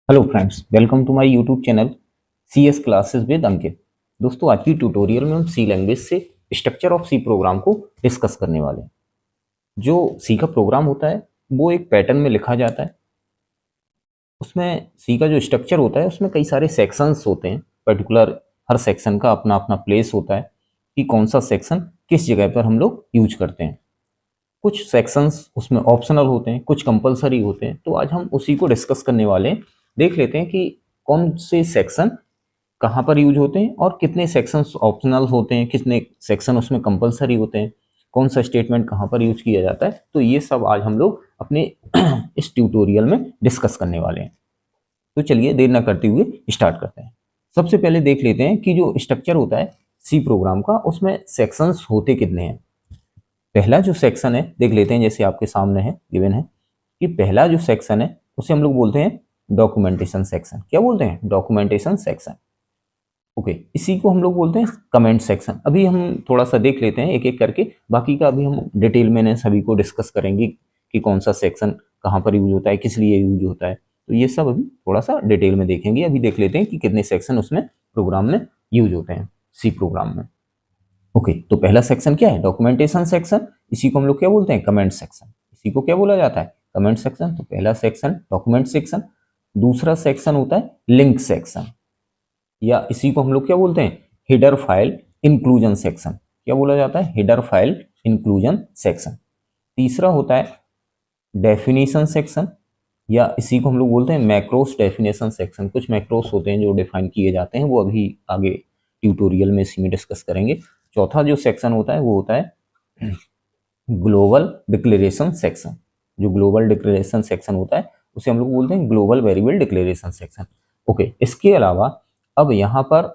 Hello friends, welcome to my YouTube channel CS classes with Ankit. दोस्तों, आज की tutorial में हम सी लैंग्वेज से स्ट्रक्चर ऑफ सी प्रोग्राम को डिस्कस करने वाले हैं। जो सी का प्रोग्राम होता है वो एक पैटर्न में लिखा जाता है। उसमें सी का जो स्ट्रक्चर होता है उसमें कई सारे सेक्शंस होते हैं। पर्टिकुलर हर सेक्शन का अपना अपना प्लेस होता है कि कौन सा सेक्शन किस जगह पर हम लोग यूज करते हैं। कुछ सेक्शंस उसमें ऑप्शनल होते हैं, कुछ कंपलसरी होते हैं। तो आज हम उसी को डिस्कस करने वाले हैं। देख लेते हैं कि कौन से सेक्शन कहाँ पर यूज होते हैं और कितने सेक्शंस ऑप्शनल होते हैं, कितने सेक्शन उसमें कंपलसरी होते हैं, कौन सा स्टेटमेंट कहाँ पर यूज किया जाता है। तो ये सब आज हम लोग अपने इस ट्यूटोरियल में डिस्कस करने वाले हैं। तो चलिए देर ना करते हुए स्टार्ट करते हैं। सबसे पहले देख लेते हैं कि जो स्ट्रक्चर होता है सी प्रोग्राम का उसमें सेक्शंस होते कितने हैं। पहला जो सेक्शन है देख लेते हैं, जैसे आपके सामने है गिवन है कि पहला जो सेक्शन है उसे हम लोग बोलते हैं डॉक्यूमेंटेशन सेक्शन। क्या बोलते हैं? Documentation section. ओके, इसी को हम लोग बोलते हैं कमेंट सेक्शन। अभी हम थोड़ा सा देख लेते हैं एक एक करके, बाकी का अभी हम डिटेल में सभी को डिस्कस करेंगे कि कौन सा सेक्शन कहाँ पर यूज होता है, किस लिए यूज होता है। तो ये सब अभी थोड़ा सा डिटेल में देखेंगे। अभी देख लेते हैं कि कितने सेक्शन उसमें प्रोग्राम में यूज होते हैं सी प्रोग्राम में। ओके, तो पहला सेक्शन क्या है? Documentation section. इसी को हम लोग क्या बोलते हैं? Comment section. इसी को क्या बोला जाता है? Comment section. तो पहला सेक्शन डॉक्यूमेंट सेक्शन। दूसरा सेक्शन होता है लिंक सेक्शन, या इसी को हम लोग क्या बोलते हैं? Header file inclusion section. क्या बोला जाता है? Header file inclusion section. तीसरा होता है डेफिनेशन सेक्शन, या इसी को हम लोग बोलते हैं मैक्रोस डेफिनेशन सेक्शन। कुछ मैक्रोस होते हैं जो डिफाइन किए जाते हैं, वो अभी आगे ट्यूटोरियल में इसी में डिस्कस करेंगे। चौथा जो सेक्शन होता है वो होता है ग्लोबल डिक्लेरेशन सेक्शन। जो ग्लोबल डिक्लेरेशन सेक्शन होता है उसे हम लोग बोलते हैं global variable declaration section. Okay, इसके अलावा अब यहाँ पर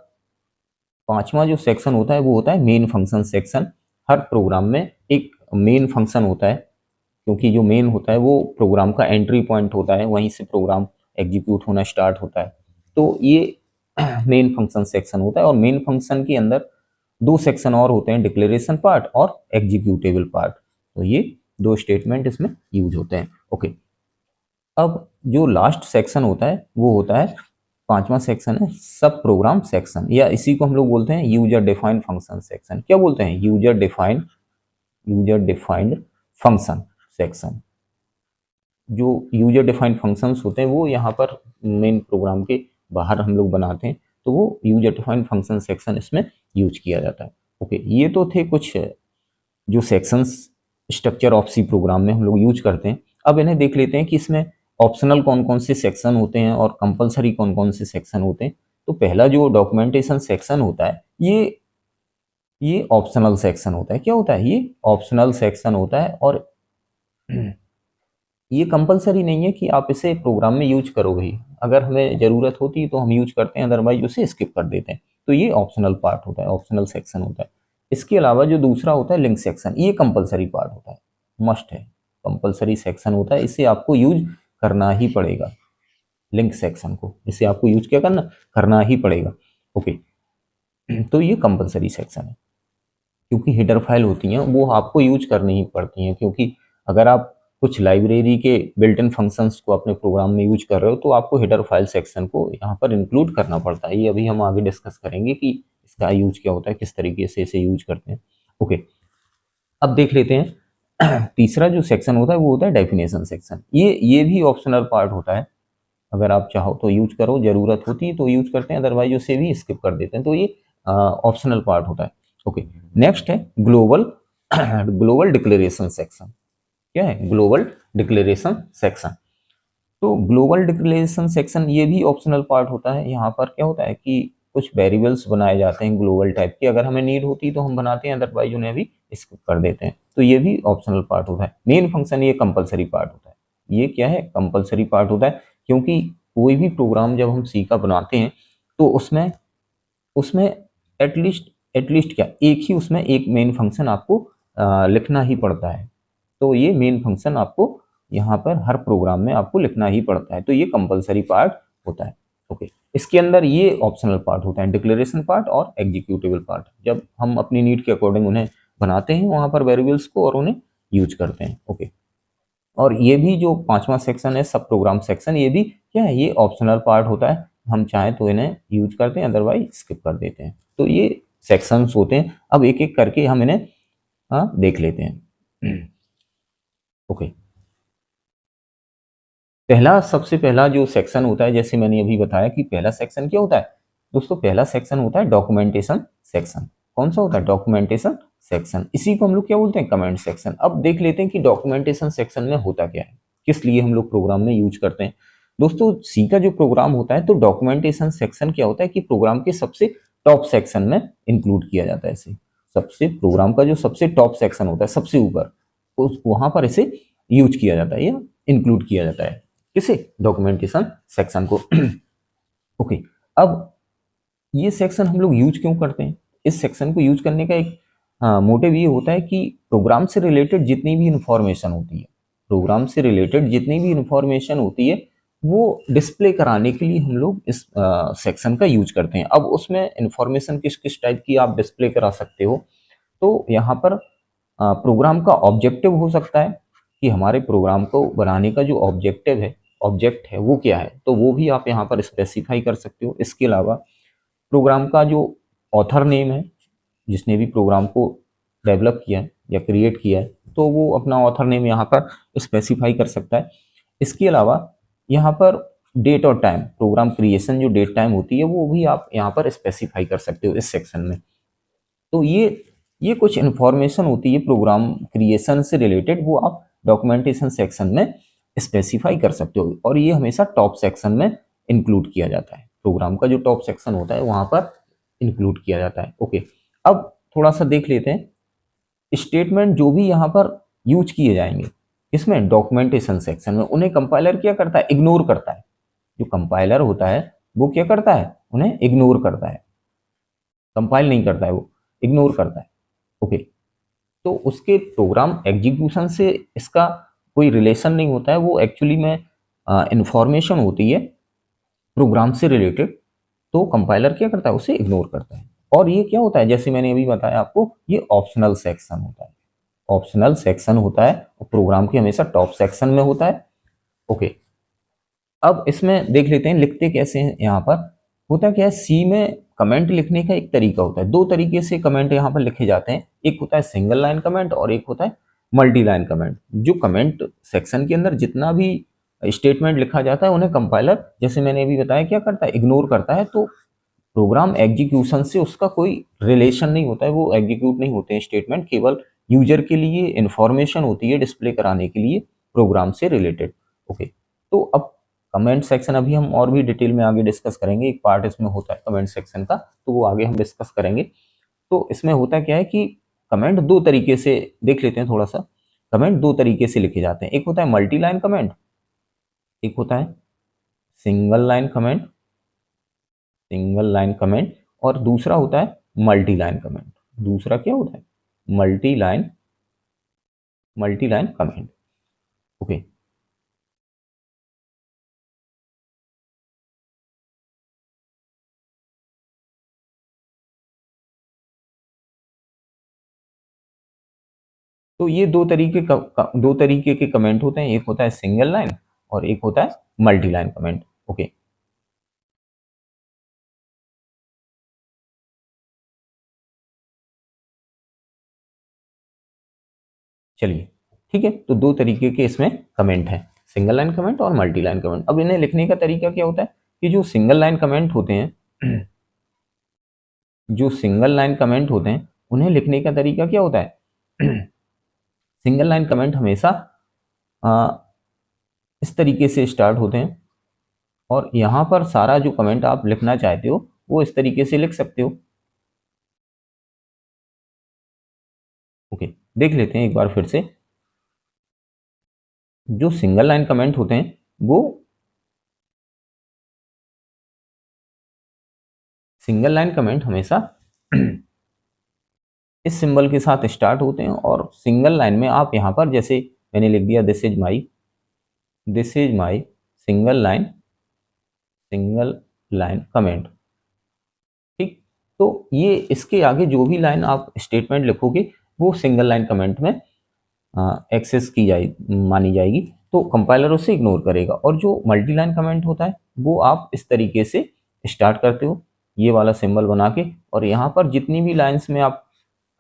पांचवा जो सेक्शन होता है वो होता है मेन फंक्शन सेक्शन। हर प्रोग्राम में एक मेन फंक्शन होता है, क्योंकि जो मेन होता है वो प्रोग्राम का एंट्री पॉइंट होता है, वहीं से प्रोग्राम एग्जीक्यूट होना स्टार्ट होता है। तो ये मेन फंक्शन सेक्शन होता है। और मेन फंक्शन के अंदर दो सेक्शन और होते हैं, डिक्लेरेशन पार्ट और एग्जीक्यूटेबल पार्ट। तो ये दो स्टेटमेंट इसमें यूज होते हैं। ओके, अब जो लास्ट सेक्शन होता है वो होता है पांचवा सेक्शन है सब प्रोग्राम सेक्शन, या इसी को हम लोग बोलते हैं यूजर डिफाइंड फंक्शन सेक्शन। क्या बोलते हैं? User defined function section. जो यूजर डिफाइंड फंक्शंस होते हैं वो यहाँ पर मेन प्रोग्राम के बाहर हम लोग बनाते हैं, तो वो यूजर डिफाइंड फंक्शन सेक्शन इसमें यूज किया जाता है। ओके, ये तो थे कुछ जो sections structure of C program में हम लोग यूज करते हैं। अब इन्हें देख लेते हैं कि इसमें ऑप्शनल कौन कौन से सेक्शन होते हैं और कंपलसरी कौन कौन से सेक्शन होते हैं। तो पहला जो डॉक्यूमेंटेशन सेक्शन होता है ये ऑप्शनल सेक्शन होता है। क्या होता है? ये ऑप्शनल सेक्शन होता है, और ये कंपलसरी नहीं है कि आप इसे प्रोग्राम में यूज करोगे ही। अगर हमें ज़रूरत होती है तो हम यूज करते हैं, अदरवाइज उसे स्किप कर देते हैं। तो ये ऑप्शनल पार्ट होता है, ऑप्शनल सेक्शन होता है। इसके अलावा जो दूसरा होता है लिंक सेक्शन, ये कंपलसरी पार्ट होता है, मस्ट है, कंपलसरी सेक्शन होता है। इसे आपको यूज करना ही पड़ेगा। लिंक सेक्शन को इसे आपको यूज क्या करना ही पड़ेगा। ओके, तो ये कंपलसरी सेक्शन है, क्योंकि हेडर फाइल होती हैं वो आपको यूज करनी ही पड़ती हैं। क्योंकि अगर आप कुछ लाइब्रेरी के बिल्ट इन फंक्शंस को अपने प्रोग्राम में यूज कर रहे हो तो आपको हेडर फाइल सेक्शन को यहाँ पर इंक्लूड करना पड़ता है। ये अभी हम आगे डिस्कस करेंगे कि इसका यूज क्या होता है, किस तरीके से इसे यूज करते हैं। ओके, अब देख लेते हैं तीसरा जो सेक्शन होता है वो होता है डेफिनेशन सेक्शन। ये भी ऑप्शनल पार्ट होता है। अगर आप चाहो तो यूज करो, जरूरत होती है तो यूज करते हैं, अदरवाइज उसे भी स्किप कर देते हैं। तो ये ऑप्शनल पार्ट होता है। ओके, नेक्स्ट है ग्लोबल ग्लोबल डिक्लेरेशन सेक्शन। क्या है? Global declaration section. तो ग्लोबल डिक्लेरेशन सेक्शन ये भी ऑप्शनल पार्ट होता है। यहाँ पर क्या होता है कि कुछ वेरिएबल्स बनाए जाते हैं ग्लोबल टाइप के, अगर हमें नीड होती है तो हम बनाते हैं, अदरवाइज उन्हें भी स्किप कर देते हैं। तो ये भी ऑप्शनल पार्ट होता है। मेन फंक्शन ये कंपलसरी पार्ट होता है। ये क्या है? कंपलसरी पार्ट होता है, क्योंकि कोई भी प्रोग्राम जब हम सी का बनाते हैं तो उसमें उसमें एटलीस्ट क्या, एक ही उसमें एक मेन फंक्शन आपको लिखना ही पड़ता है। तो ये मेन फंक्शन आपको यहाँ पर हर प्रोग्राम में आपको लिखना ही पड़ता है। तो ये कंपलसरी पार्ट होता है। ओके, इसके अंदर ये ऑप्शनल पार्ट होता है, डिक्लेरेशन पार्ट और एग्जीक्यूटेबल पार्ट। जब हम अपनी नीड के अकॉर्डिंग उन्हें बनाते हैं वहाँ पर वेरिएबल्स को और उन्हें यूज करते हैं। ओके, और ये भी जो पांचवा सेक्शन है सब प्रोग्राम सेक्शन, ये भी क्या है, ये ऑप्शनल पार्ट होता है, हम चाहें तो इन्हें यूज करते हैं, अदरवाइज स्किप कर देते हैं। तो ये सेक्शंस होते हैं। अब एक एक करके हम इन्हें देख लेते हैं। ओके, सबसे पहला जो सेक्शन होता है, जैसे मैंने अभी बताया कि पहला सेक्शन क्या होता है दोस्तों, पहला सेक्शन होता है डॉक्यूमेंटेशन सेक्शन। कौन सा होता है, डॉक्यूमेंटेशन सेक्शन। इसी को हम लोग क्या बोलते हैं, कमेंट सेक्शन। अब देख लेते हैं कि डॉक्यूमेंटेशन सेक्शन में होता क्या है, किस लिए हम लोग प्रोग्राम में यूज करते हैं। दोस्तों सी का जो प्रोग्राम होता है, तो डॉक्यूमेंटेशन सेक्शन क्या होता है कि प्रोग्राम के सबसे टॉप सेक्शन में इंक्लूड किया जाता है इसे। सबसे प्रोग्राम का जो सबसे टॉप सेक्शन होता है, सबसे ऊपर, उस वहां पर इसे यूज किया जाता है या इंक्लूड किया जाता है, किसे, डॉक्यूमेंटेशन सेक्शन को। ओके, अब ये सेक्शन हम लोग यूज क्यों करते हैं, इस सेक्शन को यूज करने का एक मोटिव ये होता है कि प्रोग्राम से रिलेटेड जितनी भी इंफॉर्मेशन होती है, प्रोग्राम से रिलेटेड जितनी भी इंफॉर्मेशन होती है, वो डिस्प्ले कराने के लिए हम लोग इस सेक्शन का यूज करते हैं। अब उसमें इंफॉर्मेशन किस किस टाइप की आप डिस्प्ले करा सकते हो, तो यहाँ पर प्रोग्राम का ऑब्जेक्टिव हो सकता है कि हमारे प्रोग्राम को बनाने का जो ऑब्जेक्टिव है, ऑब्जेक्ट है, वो क्या है, तो वो भी आप यहाँ पर स्पेसिफाई कर सकते हो। इसके अलावा प्रोग्राम का जो ऑथर नेम है, जिसने भी प्रोग्राम को डेवलप किया है या क्रिएट किया है, तो वो अपना ऑथर नेम यहाँ पर स्पेसिफाई कर सकता है। इसके अलावा यहाँ पर डेट और टाइम, प्रोग्राम क्रिएशन जो डेट टाइम होती है, वो भी आप यहाँ पर स्पेसिफाई कर सकते हो इस सेक्शन में। तो ये कुछ इंफॉर्मेशन होती है प्रोग्राम क्रिएशन से रिलेटेड, वो आप डॉक्यूमेंटेशन सेक्शन में स्पेसिफाई कर सकते हो, और ये हमेशा टॉप सेक्शन में इंक्लूड किया जाता है। प्रोग्राम का जो टॉप सेक्शन होता है वहां पर इंक्लूड किया जाता है। ओके, अब थोड़ा सा देख लेते हैं स्टेटमेंट जो भी यहाँ पर यूज किए जाएंगे, इसमें डॉक्यूमेंटेशन सेक्शन में, उन्हें कंपाइलर क्या करता है, इग्नोर करता है। जो कंपाइलर होता है वो क्या करता है, उन्हें इग्नोर करता है, कंपाइल नहीं करता है, वो इग्नोर करता है। ओके, तो उसके प्रोग्राम एग्जीक्यूशन से इसका कोई रिलेशन नहीं होता है, वो एक्चुअली में इंफॉर्मेशन होती है प्रोग्राम से रिलेटेड, तो कंपाइलर क्या करता है, उसे इग्नोर करता है। और ये क्या होता है, जैसे मैंने अभी बताया आपको, ये ऑप्शनल सेक्शन होता है, ऑप्शनल सेक्शन होता है, और प्रोग्राम के हमेशा टॉप सेक्शन में होता है। ओके, अब इसमें देख लेते हैं लिखते कैसे हैं। यहाँ पर होता क्या है, सी में कमेंट लिखने का एक तरीका होता है, दो तरीके से कमेंट यहाँ पर लिखे जाते हैं। एक होता है सिंगल लाइन कमेंट और एक होता है मल्टी लाइन कमेंट। जो कमेंट सेक्शन के अंदर जितना भी स्टेटमेंट लिखा जाता है, उन्हें कंपाइलर, जैसे मैंने अभी बताया, क्या करता है, इग्नोर करता है। तो प्रोग्राम एग्जीक्यूशन से उसका कोई रिलेशन नहीं होता है, वो एग्जीक्यूट नहीं होते हैं स्टेटमेंट, केवल यूजर के लिए इंफॉर्मेशन होती है डिस्प्ले कराने के लिए प्रोग्राम से रिलेटेड। ओके, तो अब कमेंट सेक्शन अभी हम और भी डिटेल में आगे डिस्कस करेंगे, एक पार्ट इसमें होता है कमेंट सेक्शन का, तो वो आगे हम डिस्कस करेंगे। तो इसमें होता क्या है कि कमेंट दो तरीके से देख लेते हैं थोड़ा सा। कमेंट दो तरीके से लिखे जाते हैं, एक होता है मल्टी लाइन कमेंट, एक होता है single line comment, single line comment, और दूसरा होता है मल्टी लाइन कमेंट। दूसरा क्या होता है, मल्टी लाइन कमेंट। ओके, तो ये दो तरीके के कमेंट होते हैं, एक होता है सिंगल लाइन और एक होता है मल्टी लाइन कमेंट। ओके, चलिए ठीक है, तो दो तरीके के इसमें कमेंट हैं, सिंगल लाइन कमेंट और मल्टी लाइन कमेंट। अब इन्हें लिखने का तरीका क्या होता है कि जो सिंगल लाइन कमेंट होते हैं, जो सिंगल लाइन कमेंट होते हैं, उन्हें लिखने का तरीका क्या होता है, सिंगल लाइन कमेंट हमेशा आ, इस तरीके से स्टार्ट होते हैं, और यहाँ पर सारा जो कमेंट आप लिखना चाहते हो वो इस तरीके से लिख सकते हो। ओके, देख लेते हैं एक बार फिर से। जो सिंगल लाइन कमेंट होते हैं वो सिंगल लाइन कमेंट हमेशा इस सिंबल के साथ स्टार्ट होते हैं, और सिंगल लाइन में आप यहाँ पर जैसे मैंने लिख दिया this is my single line comment. ठीक, तो ये इसके आगे जो भी लाइन आप स्टेटमेंट लिखोगे वो सिंगल लाइन कमेंट में एक्सेस की जाए मानी जाएगी। तो कंपाइलर उसे इग्नोर करेगा। और जो मल्टी लाइन कमेंट होता है वो आप इस तरीके से स्टार्ट करते हो, ये वाला सिंबल बना के, और यहाँ पर जितनी भी लाइंस में आप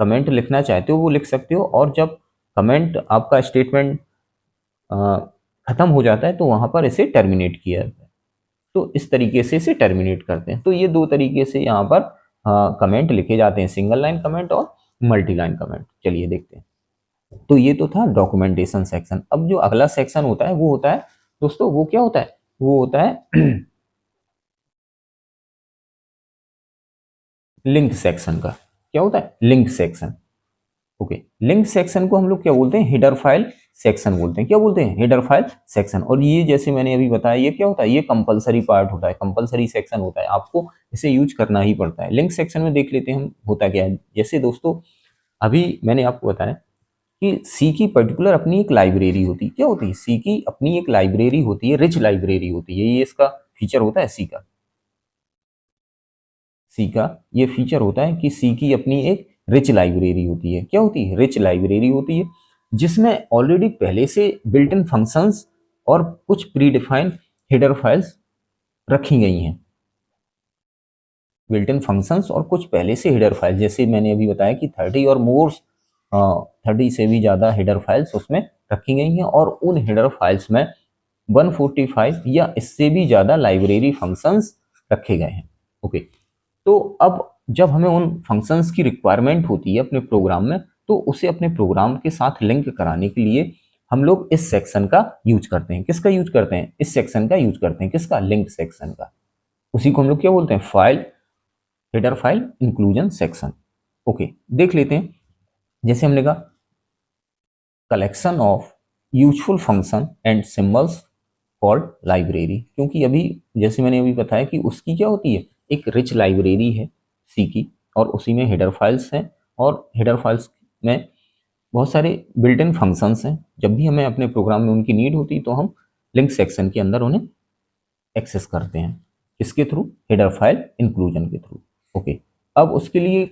कमेंट लिखना चाहते हो वो लिख सकते हो। और जब कमेंट आपका स्टेटमेंट खत्म हो जाता है तो वहां पर इसे टर्मिनेट किया जाता है। तो इस तरीके से इसे टर्मिनेट करते हैं। तो ये दो तरीके से यहाँ पर कमेंट लिखे जाते हैं, सिंगल लाइन कमेंट और मल्टी लाइन कमेंट। चलिए देखते हैं। तो ये तो था डॉक्यूमेंटेशन सेक्शन। अब जो अगला सेक्शन होता है वो होता है दोस्तों, वो क्या होता है, वो होता है लिंक सेक्शन का। क्या होता है, link section. Okay, link section को हम लोग क्या बोलते हैं, हेडर फाइल सेक्शन बोलते हैं। क्या बोलते हैं, हेडर फाइल सेक्शन। और ये जैसे मैंने अभी बताया, ये क्या होता है, ये कंपलसरी पार्ट होता है, कंपलसरी सेक्शन होता है, आपको इसे यूज करना ही पड़ता है। लिंक सेक्शन में देख लेते हैं हम होता क्या है। जैसे दोस्तों अभी मैंने आपको बताया कि सी की पर्टिकुलर अपनी एक लाइब्रेरी होती है। क्या होती है, सी की अपनी एक लाइब्रेरी होती है, रिच लाइब्रेरी होती है। ये इसका फीचर होता है सी का। सी का ये फीचर होता है कि सी की अपनी एक रिच लाइब्रेरी होती है। क्या होती है, रिच लाइब्रेरी होती है, जिसमें ऑलरेडी पहले से बिल्ट इन फंक्शंस और कुछ प्री डिफाइंड हेडर फाइल्स रखी गई हैं। बिल्ट इन फंक्शंस और कुछ पहले से हेडर फाइल, जैसे मैंने अभी बताया कि 30 और मोर 30 से भी ज़्यादा हेडर फाइल्स उसमें रखी गई हैं। और उन हेडर फाइल्स में 145 या इससे भी ज़्यादा लाइब्रेरी फंक्शंस रखे गए हैं। ओके, तो अब जब हमें उन फंक्शंस की रिक्वायरमेंट होती है अपने प्रोग्राम में, तो उसे अपने प्रोग्राम के साथ लिंक कराने के लिए हम लोग इस सेक्शन का यूज करते हैं। किसका यूज करते हैं, इस सेक्शन का यूज करते हैं। किसका, लिंक सेक्शन का। उसी को हम लोग क्या बोलते हैं, file header file inclusion section. Okay, देख लेते हैं। जैसे हमने कहा collection of useful function and symbols called library, क्योंकि अभी जैसे मैंने अभी बताया कि उसकी क्या होती है, एक रिच लाइब्रेरी है सी की, और उसी में हेडर फाइल्स हैं। और हेडर फाइल्स में बहुत सारे बिल्ट इन फंक्शंस हैं। जब भी हमें अपने प्रोग्राम में उनकी नीड होती है तो हम लिंक सेक्शन के अंदर उन्हें एक्सेस करते हैं। किसके थ्रू, हेडर फाइल इंक्लूजन के थ्रू। ओके, अब उसके लिए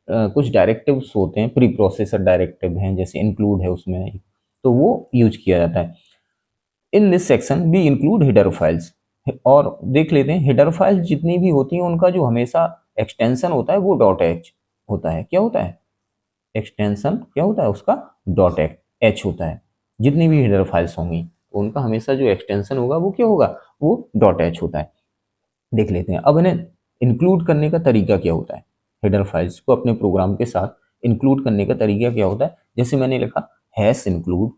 कुछ डायरेक्टिव्स होते हैं, प्री प्रोसेसर डायरेक्टिव हैं, जैसे इंक्लूड है उसमें, तो वो यूज किया जाता है। In this section we include header files. और देख लेते हैं, हेडर फाइल्स जितनी भी होती हैं उनका जो हमेशा एक्सटेंशन होता है वो डॉट एच होता है। क्या होता है, एक्सटेंशन क्या होता है उसका, डॉट एच होता है। जितनी भी हेडर फाइल्स होंगी तो उनका हमेशा जो एक्सटेंशन होगा वो क्या होगा, वो डॉट एच होता है। देख लेते हैं अब इन्हें इंक्लूड करने का तरीका क्या होता है। हेडर फाइल्स को अपने प्रोग्राम के साथ इंक्लूड करने का तरीका क्या होता है। जैसे मैंने लिखा hash include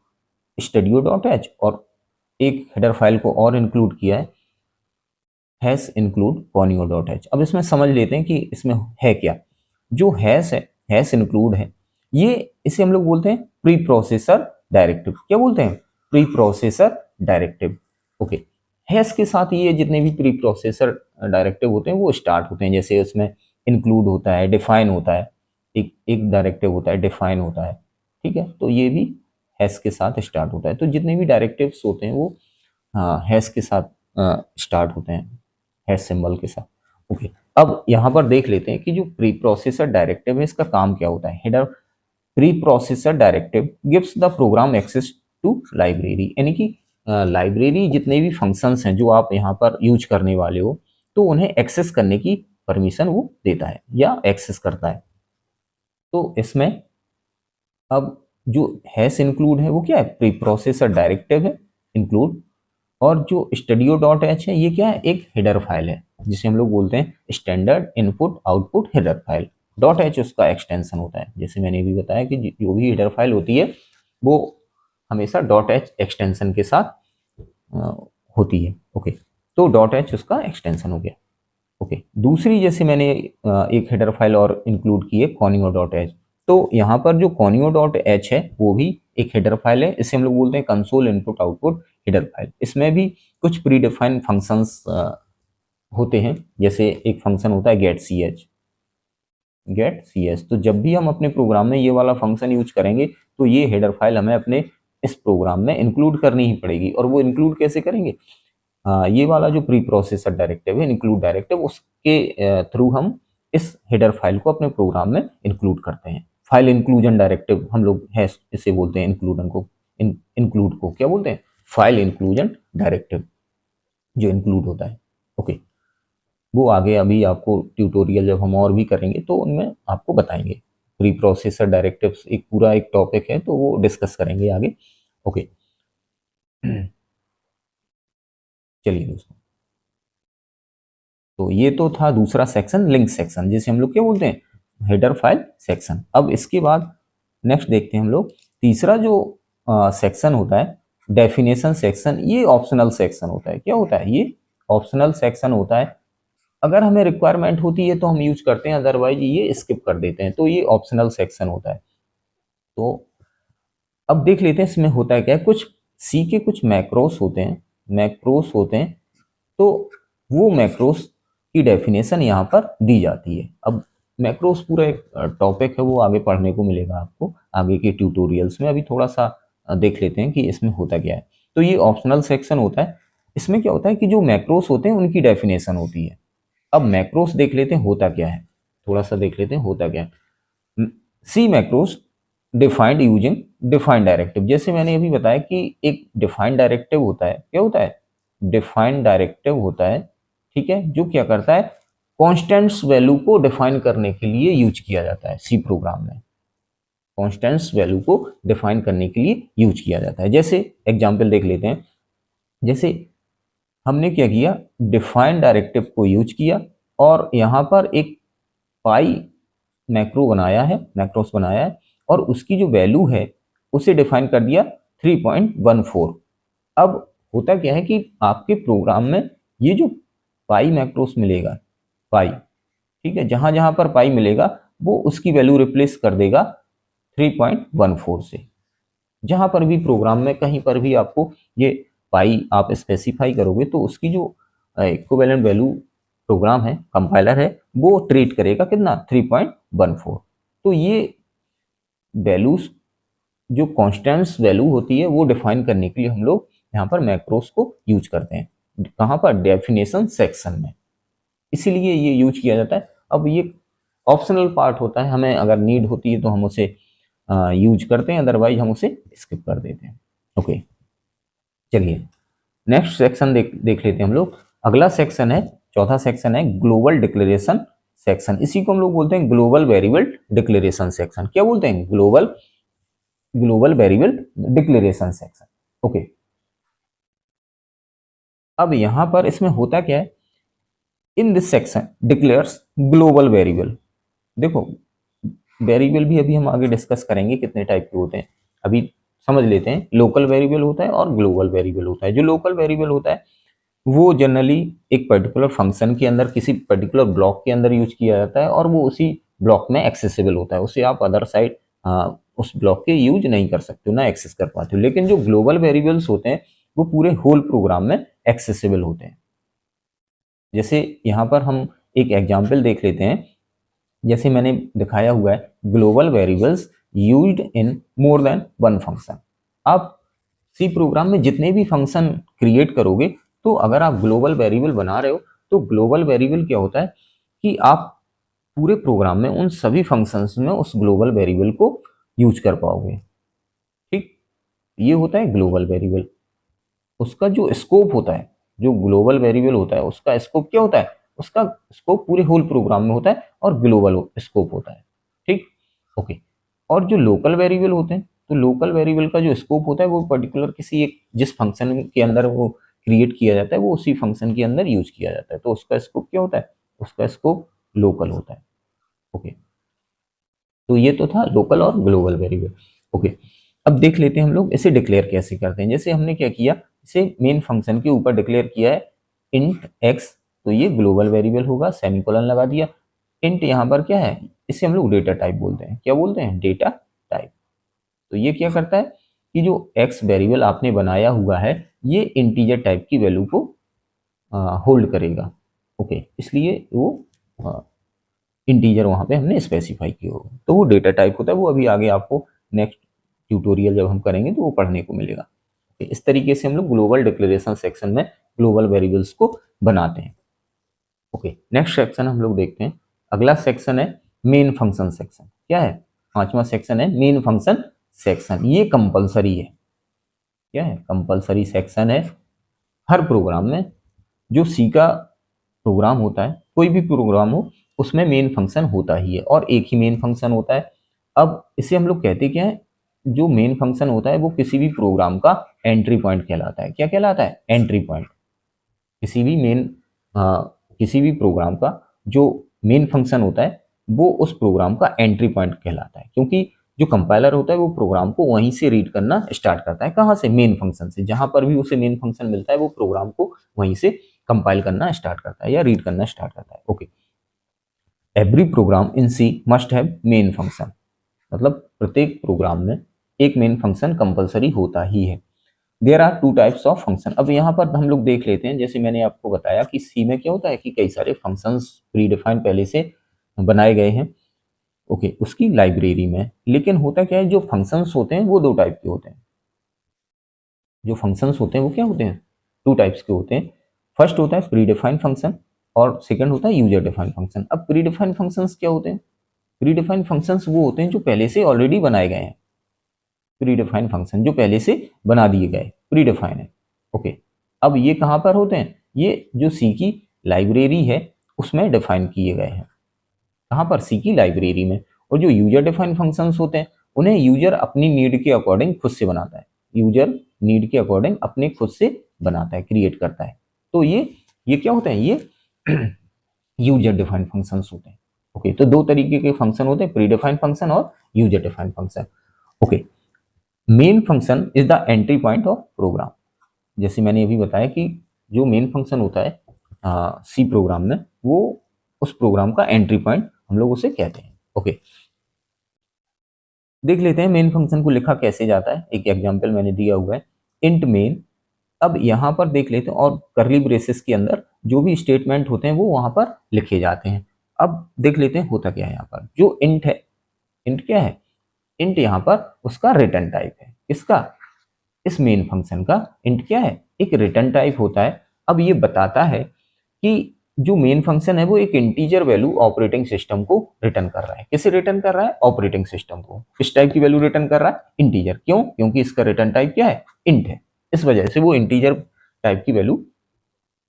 studio dot H, और एक हेडर फाइल को और इंक्लूड किया है, hash include conio dot H. अब इसमें समझ लेते हैं कि इसमें है क्या। जो हैश है, हैश इंक्लूड है, ये इसे हम लोग बोलते हैं प्री प्रोसेसर डायरेक्टिव। क्या बोलते हैं, pre processor directive. Okay, hash के साथ ये जितने भी प्री प्रोसेसर डायरेक्टिव होते हैं वो स्टार्ट होते हैं। जैसे उसमें इंक्लूड होता है, डिफाइन होता है, एक एक डायरेक्टिव होता है, डिफाइन होता है। ठीक है, तो ये भी हैश के साथ स्टार्ट होता है। तो जितने भी डायरेक्टिव्स होते हैं वो हैश के साथ स्टार्ट होते हैं, हैश सिंबल के साथ। ओके, अब यहाँ पर देख लेते हैं कि जो प्री प्रोसेसर डायरेक्टिव है इसका काम क्या होता है। Header preprocessor directive gives the program access to library, यानी कि लाइब्रेरी जितने भी फंक्शंस हैं जो आप यहाँ पर यूज करने वाले हो, तो उन्हें एक्सेस करने की परमिशन वो देता है या एक्सेस करता है। तो इसमें अब जो हैश इंक्लूड है वो क्या है, प्री प्रोसेसर डायरेक्टिव है इंक्लूड। और जो स्टूडियो डॉट एच है ये क्या है, एक हेडर फाइल है जिसे हम लोग बोलते हैं standard input output header file. Dot H उसका एक्सटेंशन होता है। जैसे मैंने भी बताया कि जो भी हेडर फाइल होती है वो हमेशा डॉट एच एक्सटेंशन के साथ अ, होती है। ओके, तो डॉट एच उसका एक्सटेंशन हो गया। ओके, दूसरी जैसे मैंने एक हेडर फाइल और इंक्लूड की है कॉनियो डॉट एच। तो यहाँ पर जो कॉनियो डॉट एच है वो भी एक हेडर फाइल है। इसे हम लोग बोलते हैं console input output header file. इसमें भी कुछ प्री डिफाइंड फंक्शंस होते हैं। जैसे एक फंक्शन होता है get C H, get C H. तो जब भी हम अपने प्रोग्राम में ये वाला फंक्शन यूज करेंगे तो ये हेडर फाइल हमें अपने इस प्रोग्राम में इंक्लूड करनी ही पड़ेगी। और वो इंक्लूड कैसे करेंगे, ये वाला जो प्री प्रोसेसर डायरेक्टिव है इंक्लूड डायरेक्टिव, उसके थ्रू हम इस हेडर फाइल को अपने प्रोग्राम में इंक्लूड करते हैं। फाइल इंक्लूजन डायरेक्टिव हम लोग है इसे बोलते हैं, इंक्लूडन को इंक्लूड को क्या बोलते हैं, फाइल इंक्लूजन डायरेक्टिव जो इंक्लूड होता है। ओके, वो आगे अभी आपको ट्यूटोरियल जब हम और भी करेंगे तो उनमें आपको बताएंगे। प्री प्रोसेसर डायरेक्टिव्स एक पूरा एक टॉपिक है, तो वो डिस्कस करेंगे आगे। ओके, चलिए दोस्तों, तो ये तो था दूसरा सेक्शन, लिंक सेक्शन, जिसे हम लोग क्या बोलते हैं, हेडर फाइल सेक्शन। अब इसके बाद नेक्स्ट देखते हैं हम लोग तीसरा जो सेक्शन होता है, डेफिनेशन सेक्शन। ये ऑप्शनल सेक्शन होता है। क्या होता है ये? ऑप्शनल सेक्शन होता है। अगर हमें रिक्वायरमेंट होती है तो हम यूज करते हैं, अदरवाइज ये स्किप कर देते हैं। तो ये ऑप्शनल सेक्शन होता है। तो अब देख लेते हैं इसमें होता है क्या है। कुछ सी के कुछ मैक्रोस होते हैं, मैक्रोस होते हैं। तो वो मैक्रोस की डेफिनेशन यहाँ पर दी जाती है। अब मैक्रोस पूरा एक टॉपिक है, वो आगे पढ़ने को मिलेगा आपको आगे के ट्यूटोरियल्स में। अभी थोड़ा सा देख लेते हैं कि इसमें होता क्या है। तो ये ऑप्शनल सेक्शन होता है। इसमें क्या होता है कि जो मैक्रोस होते हैं उनकी डेफिनेशन होती है। अब मैक्रोस देख लेते हैं होता क्या है, थोड़ा सा देख लेते हैं होता क्या है। C macros defined using defined directive. जैसे मैंने अभी बताया कि एक डिफाइंड डायरेक्टिव होता है। क्या होता है? डिफाइंड डायरेक्टिव होता है, ठीक है, जो क्या करता है, कॉन्स्टेंट्स वैल्यू को डिफाइन करने के लिए यूज किया जाता है सी प्रोग्राम में। कॉन्स्टेंट्स वैल्यू को डिफाइन करने के लिए यूज किया जाता है। जैसे एग्जांपल देख लेते हैं। जैसे हमने क्या किया, डिफाइन डायरेक्टिव को यूज किया और यहाँ पर एक पाई मैक्रो बनाया है, मैक्रोस बनाया है, और उसकी जो वैल्यू है उसे डिफाइन कर दिया 3.14। अब होता क्या है कि आपके प्रोग्राम में ये जो पाई मैक्रोस मिलेगा, पाई, ठीक है, जहां जहां पर पाई मिलेगा वो उसकी वैल्यू रिप्लेस कर देगा 3.14 से। जहां पर भी प्रोग्राम में कहीं पर भी आपको ये पाई आप स्पेसिफाई करोगे तो उसकी जो इक्विवेलेंट वैल्यू प्रोग्राम है, कंपाइलर है, वो ट्रीट करेगा कितना, 3.14। तो ये वैल्यूज जो कॉन्स्टेंट्स वैल्यू होती है वो डिफाइन करने के लिए हम लोग यहाँ पर मैक्रोस को यूज करते हैं। कहाँ पर? डेफिनेशन सेक्शन में। इसीलिए ये यूज किया जाता है। अब ये ऑप्शनल पार्ट होता है, हमें अगर नीड होती है तो हम उसे यूज करते हैं, अदरवाइज हम उसे स्किप कर देते हैं। ओके, चलिए नेक्स्ट सेक्शन देख लेते हैं हम लोग। अगला सेक्शन है, चौथा सेक्शन है ग्लोबल डिक्लेरेशन सेक्शन। इसी को हम लोग बोलते हैं ग्लोबल वेरिएबल डिक्लेरेशन सेक्शन। क्या बोलते हैं? Global variable declaration section. Okay, अब यहां पर इसमें होता क्या है, in this section declares global variable. देखो, वेरिएबल भी अभी हम आगे डिस्कस करेंगे कितने टाइप के होते हैं। अभी समझ लेते हैं, लोकल वेरिएबल होता है और ग्लोबल वेरिएबल होता है। जो लोकल वेरिएबल होता है वो जनरली एक पर्टिकुलर फंक्शन के अंदर, किसी पर्टिकुलर ब्लॉक के अंदर यूज किया जाता है और वो उसी ब्लॉक में एक्सेसिबल होता है। उसे आप अदर साइड उस ब्लॉक के यूज नहीं कर सकते हो, ना एक्सेस कर पाते हो। लेकिन जो ग्लोबल वेरिएबल्स होते हैं वो पूरे होल प्रोग्राम में एक्सेसिबल होते हैं। जैसे यहाँ पर हम एक एग्जाम्पल देख लेते हैं। जैसे मैंने दिखाया हुआ है, global variables used in more than one function. आप सी प्रोग्राम में जितने भी फंक्शन क्रिएट करोगे, तो अगर आप ग्लोबल वेरिएबल बना रहे हो तो ग्लोबल वेरिएबल क्या होता है कि आप पूरे प्रोग्राम में उन सभी फंक्शंस में उस ग्लोबल वेरिएबल को यूज कर पाओगे। ठीक, ये होता है ग्लोबल वेरिएबल। उसका जो स्कोप होता है, जो ग्लोबल वेरिएबल होता है उसका स्कोप क्या होता है, उसका स्कोप पूरे होल प्रोग्राम में होता है और ग्लोबल स्कोप होता है। ठीक, ओके। और जो लोकल वेरिएबल होते हैं, तो लोकल वेरिएबल का जो स्कोप होता है वो पर्टिकुलर किसी एक जिस फंक्शन के अंदर वो क्रिएट किया जाता है वो उसी फंक्शन के अंदर यूज किया जाता है। तो उसका स्कोप क्या होता है, उसका स्कोप लोकल होता है। ओके, तो ये तो था लोकल और ग्लोबल वेरिएबल। ओके, अब देख लेते हैं हम लोग इसे डिक्लेयर कैसे करते हैं। जैसे हमने क्या किया, इसे मेन फंक्शन के ऊपर डिक्लेयर किया है इंट एक्स, तो ये ग्लोबल वेरिएबल होगा, सेमीकोलन लगा दिया। इंट यहाँ पर क्या है, इसे हम लोग डेटा टाइप बोलते हैं। क्या बोलते हैं? Data type. तो ये क्या करता है कि जो एक्स वेरिएबल आपने बनाया हुआ है ये इंटीजर टाइप की वैल्यू को होल्ड करेगा। ओके, इसलिए वो इंटीजर वहां पे हमने स्पेसिफाई किया होगा, तो वो डेटा टाइप होता है। वो अभी आगे आपको नेक्स्ट ट्यूटोरियल जब हम करेंगे तो वो पढ़ने को मिलेगा। इस तरीके से हम लोग ग्लोबल डिक्लेरेशन सेक्शन में ग्लोबल वेरिएबल्स को बनाते हैं। ओके, नेक्स्ट सेक्शन हम लोग देखते हैं। अगला सेक्शन है मेन फंक्शन सेक्शन। क्या है? पांचवा सेक्शन है मेन फंक्शन सेक्शन। ये कंपलसरी है, क्या है, कंपलसरी सेक्शन है। हर प्रोग्राम में जो सी का प्रोग्राम होता है, कोई भी प्रोग्राम हो, उसमें मेन फंक्शन होता ही है और एक ही मेन फंक्शन होता है। अब इसे हम लोग कहते क्या है, जो मेन फंक्शन होता है वो किसी भी प्रोग्राम का एंट्री पॉइंट कहलाता है। क्या कहलाता है? Entry point. किसी भी किसी भी प्रोग्राम का जो मेन फंक्शन होता है वो उस प्रोग्राम का एंट्री पॉइंट कहलाता है, क्योंकि जो कंपाइलर होता है वो प्रोग्राम को वहीं से रीड करना स्टार्ट करता है। कहाँ से? मेन फंक्शन से। जहां पर भी उसे मेन फंक्शन मिलता है वो प्रोग्राम को वहीं से कंपाइल करना स्टार्ट करता है या रीड करना स्टार्ट करता है। Okay, every program in C must have main function, मतलब प्रत्येक प्रोग्राम में एक मेन फंक्शन कंपलसरी होता ही है। There are two types of function. अब यहाँ पर हम लोग देख लेते हैं, जैसे मैंने आपको बताया कि सी में क्या होता है कि कई सारे फंक्शंस प्री डिफाइंड पहले से बनाए गए हैं। ओके, उसकी लाइब्रेरी में। लेकिन होता क्या है, जो फंक्शंस होते हैं वो दो टाइप के होते हैं। जो फंक्शंस होते हैं वो क्या होते हैं? टू टाइप्स के होते हैं। फर्स्ट होता है प्री डिफाइंड फंक्शन और सेकंड होता है यूजर डिफाइंड फंक्शन। अब प्री डिफाइंड फंक्शंस क्या होते हैं? प्री डिफाइंड फंक्शंस वो होते हैं जो पहले से ऑलरेडी बनाए गए हैं। प्री डिफाइंड फंक्शन जो पहले से बना दिए गए, प्री डिफाइन है। ओके, अब ये कहाँ पर होते हैं? ये जो सी की लाइब्रेरी है उसमें डिफाइन किए गए हैं। कहाँ पर? सी की लाइब्रेरी में। और जो यूजर डिफाइंड फंक्शंस होते हैं उन्हें यूजर अपनी नीड के अकॉर्डिंग खुद से बनाता है। यूजर नीड के अकॉर्डिंग अपने खुद से बनाता है, क्रिएट करता है। तो ये क्या होते हैं? ये यूजर डिफाइंड फंक्शंस होते हैं। ओके, तो दो तरीके के फंक्शन होते हैं, प्री डिफाइंड फंक्शन और user defined function. Okay, main function is the entry point of program. जैसे मैंने अभी बताया कि जो मेन फंक्शन होता है सी प्रोग्राम में, वो उस प्रोग्राम का एंट्री पॉइंट हम लोग उसे कहते हैं। ओके, देख लेते हैं मेन फंक्शन को लिखा कैसे जाता है। एक एग्जांपल मैंने दिया हुआ है, इंट मेन। अब यहाँ पर देख लेते हैं, और करली ब्रेसेस के अंदर जो भी स्टेटमेंट होते हैं वो वहां पर लिखे जाते हैं। अब देख लेते हैं होता क्या है। यहाँ पर जो इंट है, इंट क्या है? इंट यहाँ पर उसका रिटर्न टाइप है। इसका, इस मेन फंक्शन का इंट क्या है? एक रिटर्न टाइप होता है। अब ये बताता है कि जो मेन फंक्शन है वो एक इंटीजर वैल्यू ऑपरेटिंग सिस्टम को रिटर्न कर रहा है। किसे रिटर्न कर रहा है? ऑपरेटिंग सिस्टम को। किस टाइप की वैल्यू रिटर्न कर रहा है? इंटीजर। क्यों? क्योंकि इसका रिटर्न टाइप क्या है? इंट है। इस वजह से वो इंटीजर टाइप की वैल्यू